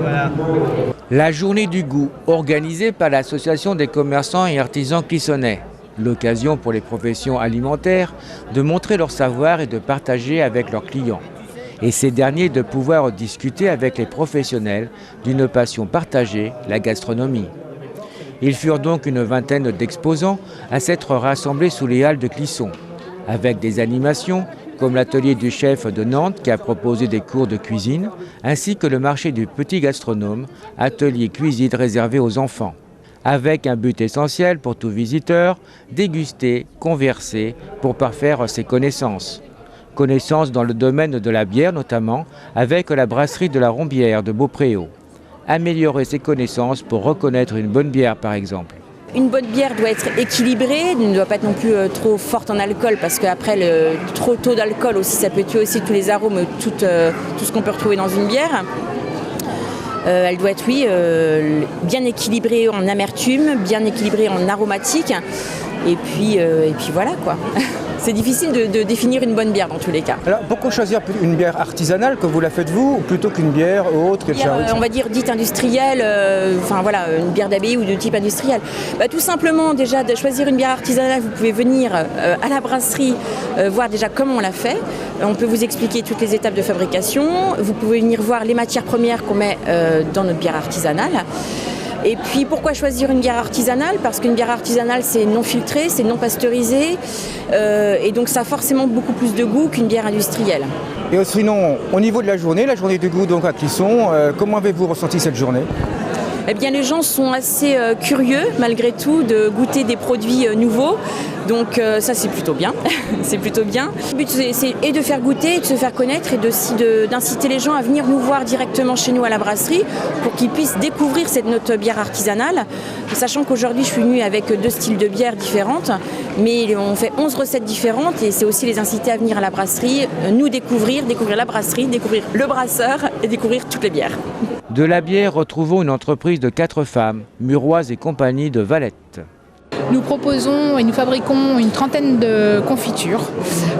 Voilà. La journée du goût, organisée par l'Association des commerçants et artisans clissonnais. L'occasion pour les professions alimentaires de montrer leur savoir et de partager avec leurs clients. Et ces derniers de pouvoir discuter avec les professionnels d'une passion partagée, la gastronomie. Ils furent donc une vingtaine d'exposants à s'être rassemblés sous les halles de Clisson, avec des animations comme l'atelier du chef de Nantes qui a proposé des cours de cuisine, ainsi que le marché du petit gastronome, atelier cuisine réservé aux enfants. Avec un but essentiel pour tout visiteur, déguster, converser pour parfaire ses connaissances. Connaissances dans le domaine de la bière notamment, avec la brasserie de la Rombière de Beaupréau. Améliorer ses connaissances pour reconnaître une bonne bière par exemple. Une bonne bière doit être équilibrée, ne doit pas être non plus trop forte en alcool parce qu'après le trop tôt d'alcool aussi ça peut tuer aussi tous les arômes, tout ce qu'on peut retrouver dans une bière. Elle doit être bien équilibrée en amertume, bien équilibrée en aromatique et puis voilà quoi. C'est difficile de définir une bonne bière dans tous les cas. Alors pourquoi choisir une bière artisanale comme vous la faites vous, plutôt qu'une bière autre on va dire dite industrielle, une bière d'abbaye ou de type industriel. Tout simplement déjà de choisir une bière artisanale, vous pouvez venir à la brasserie voir déjà comment on l'a fait. On peut vous expliquer toutes les étapes de fabrication. Vous pouvez venir voir les matières premières qu'on met dans notre bière artisanale. Et puis pourquoi choisir une bière artisanale? Parce qu'une bière artisanale c'est non filtré, c'est non pasteurisé et donc ça a forcément beaucoup plus de goût qu'une bière industrielle. Et sinon, au niveau de la journée du goût donc à Clisson, comment avez-vous ressenti cette journée? Eh bien les gens sont assez curieux malgré tout de goûter des produits nouveaux. Donc ça c'est plutôt bien, c'est plutôt bien. Le but c'est de faire goûter, de se faire connaître et d'inciter les gens à venir nous voir directement chez nous à la brasserie pour qu'ils puissent découvrir notre bière artisanale. Sachant qu'aujourd'hui je suis venue avec 2 styles de bière différentes, mais on fait 11 recettes différentes et c'est aussi les inciter à venir à la brasserie, nous découvrir la brasserie, découvrir le brasseur et découvrir toutes les bières. De la bière, retrouvons une entreprise de 4 femmes, Muroise et compagnie de Valette. Nous proposons et nous fabriquons une trentaine de confitures,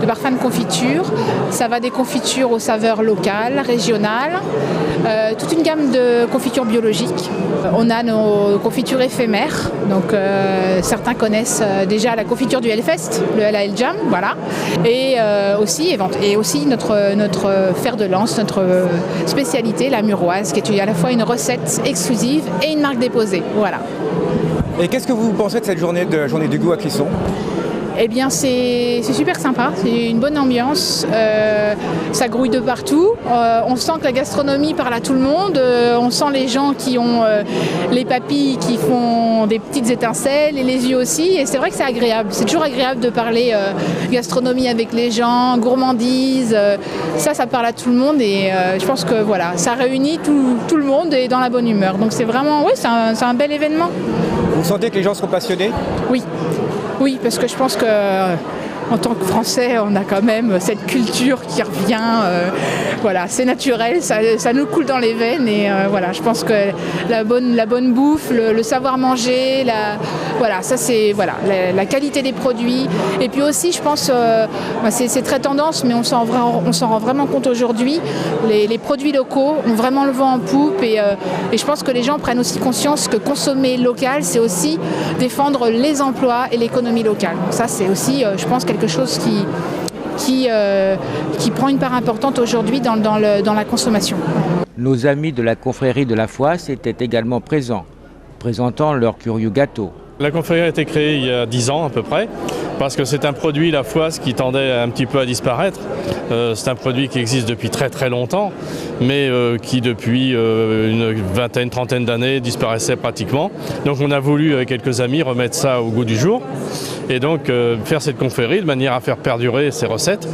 de parfums de confiture. Ça va des confitures aux saveurs locales, régionales, toute une gamme de confitures biologiques. On a nos confitures éphémères, donc certains connaissent déjà la confiture du Hellfest, le LAL Jam, voilà. Et aussi notre fer de lance, notre spécialité, la Muroise, qui est à la fois une recette exclusive et une marque déposée, voilà. Et qu'est-ce que vous pensez de cette journée du goût à Clisson? Eh bien c'est super sympa, c'est une bonne ambiance, ça grouille de partout, on sent que la gastronomie parle à tout le monde, on sent les gens qui ont les papilles qui font des petites étincelles et les yeux aussi, et c'est vrai que c'est agréable, c'est toujours agréable de parler gastronomie avec les gens, gourmandise, ça parle à tout le monde et je pense que voilà, ça réunit tout le monde et dans la bonne humeur, donc c'est vraiment, c'est un bel événement. Vous sentez que les gens seront passionnés? Oui, parce que je pense que en tant que Français, on a quand même cette culture qui revient. Voilà, c'est naturel, ça nous coule dans les veines et voilà, je pense que la bonne bouffe, le savoir manger, la qualité des produits. Et puis aussi, je pense, c'est très tendance, mais on s'en rend vraiment compte aujourd'hui. Les produits locaux ont vraiment le vent en poupe et je pense que les gens prennent aussi conscience que consommer local, c'est aussi défendre les emplois et l'économie locale. Donc ça, c'est aussi, je pense, quelque chose qui prend une part importante aujourd'hui dans la consommation. Nos amis de la confrérie de la Foisse étaient également présents, présentant leur curieux gâteau. La confrérie a été créée il y a 10 ans à peu près, parce que c'est un produit, la Foisse, qui tendait un petit peu à disparaître. C'est un produit qui existe depuis très très longtemps, mais qui depuis une vingtaine, trentaine d'années disparaissait pratiquement. Donc on a voulu, avec quelques amis, remettre ça au goût du jour. Et donc faire cette confrérie de manière à faire perdurer ces recettes.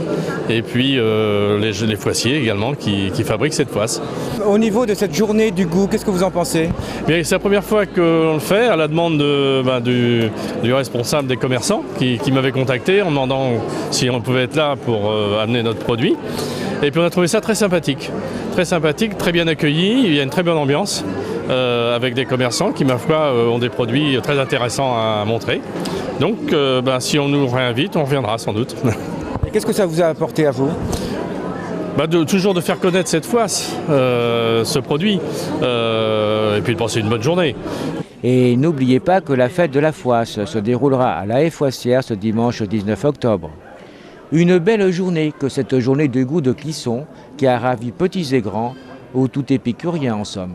Et puis les foissiers également qui fabriquent cette foisse. Au niveau de cette journée du goût, qu'est-ce que vous en pensez? Bien, c'est la première fois qu'on le fait à la demande du responsable des commerçants qui m'avait contacté en demandant si on pouvait être là pour amener notre produit. Et puis on a trouvé ça très sympathique, très bien accueilli, il y a une très bonne ambiance avec des commerçants qui, ma foi, ont des produits très intéressants à montrer. Donc si on nous réinvite, on reviendra sans doute. Qu'est-ce que ça vous a apporté à vous? Toujours de faire connaître cette foisse, ce produit, et puis de passer une bonne journée. Et n'oubliez pas que la fête de la foisse se déroulera à la Haie Foissière ce dimanche 19 octobre. Une belle journée que cette journée de goût de Clisson qui a ravi petits et grands, où tout épicurien en somme.